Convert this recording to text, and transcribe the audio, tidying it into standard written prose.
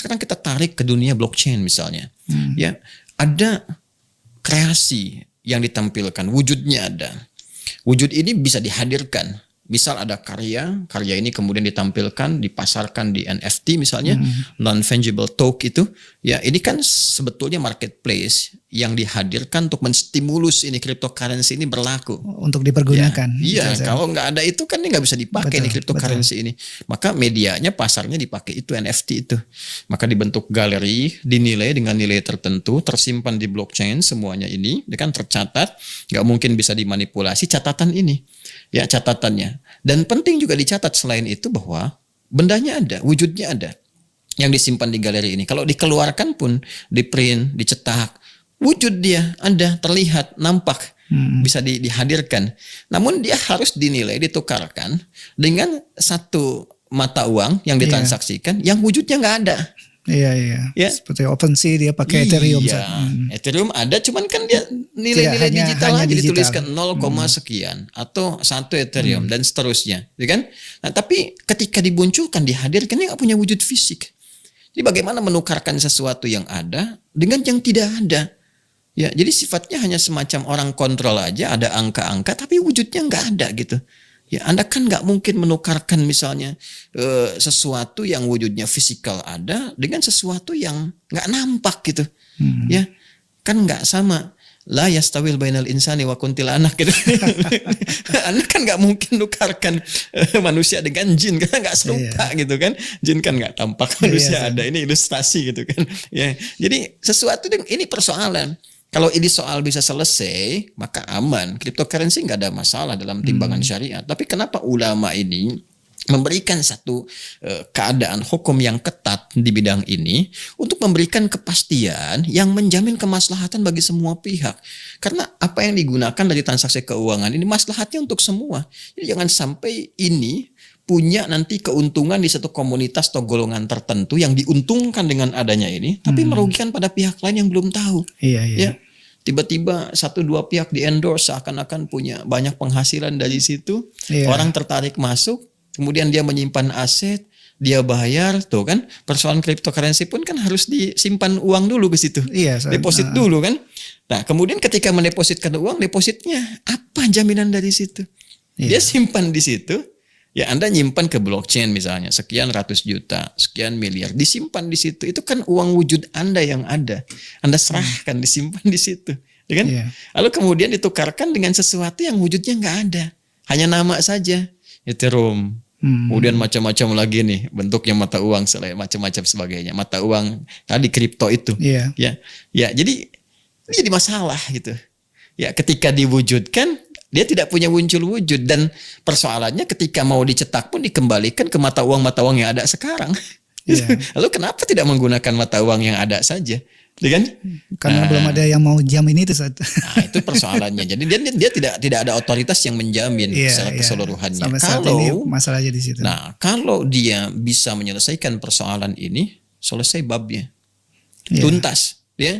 sekarang kita tarik ke dunia blockchain misalnya. Ya, ada kreasi yang ditampilkan, wujudnya ada. Wujud ini bisa dihadirkan. Misal ada karya ini kemudian ditampilkan, dipasarkan di NFT misalnya, non-fungible token itu, ya ini kan sebetulnya marketplace yang dihadirkan untuk menstimulus ini cryptocurrency ini berlaku. Untuk dipergunakan. Iya, kalau nggak ada itu kan ini nggak bisa dipakai nih cryptocurrency ini. Maka medianya, pasarnya dipakai itu NFT itu. Maka dibentuk galeri, dinilai dengan nilai tertentu, tersimpan di blockchain semuanya ini kan tercatat, nggak mungkin bisa dimanipulasi catatan ini. Ya, catatannya. Dan penting juga dicatat selain itu bahwa bendanya ada, wujudnya ada yang disimpan di galeri ini. Kalau dikeluarkan pun, di print, dicetak, wujud dia ada, terlihat, nampak, bisa dihadirkan. Namun dia harus dinilai, ditukarkan dengan satu mata uang yang ditransaksikan yang wujudnya nggak ada. Iya. Ya. Seperti OpenSea dia pakai Ethereum. Ethereum ada, cuman kan dia nilai-nilai digital aja dituliskan 0, sekian atau 1 Ethereum dan seterusnya, ya kan? Nah, tapi ketika dimunculkan, dihadirkan, dia nggak punya wujud fisik. Jadi bagaimana menukarkan sesuatu yang ada dengan yang tidak ada? Ya, jadi sifatnya hanya semacam orang kontrol aja, ada angka-angka, tapi wujudnya nggak ada gitu. Ya, Anda kan nggak mungkin menukarkan misalnya sesuatu yang wujudnya fisikal ada dengan sesuatu yang nggak nampak gitu. Ya, kan nggak sama. La yastawil bainal insani wa kuntilanak gitu. Anda kan nggak mungkin nukarkan manusia dengan jin, karena nggak serupa gitu kan. Jin kan nggak tampak, manusia ada. Ini ilustrasi gitu kan. Ya, jadi sesuatu ini persoalan. Kalau ini soal bisa selesai, maka aman. Cryptocurrency nggak ada masalah dalam timbangan syariat. Tapi kenapa ulama ini memberikan satu keadaan hukum yang ketat di bidang ini untuk memberikan kepastian yang menjamin kemaslahatan bagi semua pihak. Karena apa yang digunakan dari transaksi keuangan ini maslahatnya untuk semua. Jadi jangan sampai ini punya nanti keuntungan di satu komunitas atau golongan tertentu yang diuntungkan dengan adanya ini, tapi merugikan pada pihak lain yang belum tahu. Iya. Ya, tiba-tiba 1-2 pihak di endorse seakan-akan punya banyak penghasilan dari situ. Orang tertarik masuk, kemudian dia menyimpan aset, dia bayar, tuh kan. Persoalan cryptocurrency pun kan harus disimpan uang dulu ke situ. Deposit dulu kan. Nah, kemudian ketika mendepositkan uang, depositnya apa jaminan dari situ? Dia simpan di situ. Ya, Anda nyimpan ke blockchain misalnya, sekian ratus juta, sekian miliar, disimpan di situ. Itu kan uang wujud Anda yang ada. Anda serahkan, disimpan di situ. Ya kan? Lalu kemudian ditukarkan dengan sesuatu yang wujudnya nggak ada. Hanya nama saja. Ethereum. Kemudian macam-macam lagi nih bentuknya mata uang, macam-macam sebagainya. Mata uang tadi kripto itu. Ya, jadi masalah gitu. Ya, ketika diwujudkan, dia tidak punya muncul wujud, dan persoalannya ketika mau dicetak pun dikembalikan ke mata uang yang ada sekarang. Lalu kenapa tidak menggunakan mata uang yang ada saja? Kan? Karena belum ada yang mau jamin itu. Nah, itu persoalannya. Jadi dia tidak ada otoritas yang menjamin secara keseluruhannya. Sampai saat ini masalahnya di situ. Nah, kalau dia bisa menyelesaikan persoalan ini, selesai babnya. Tuntas, ya.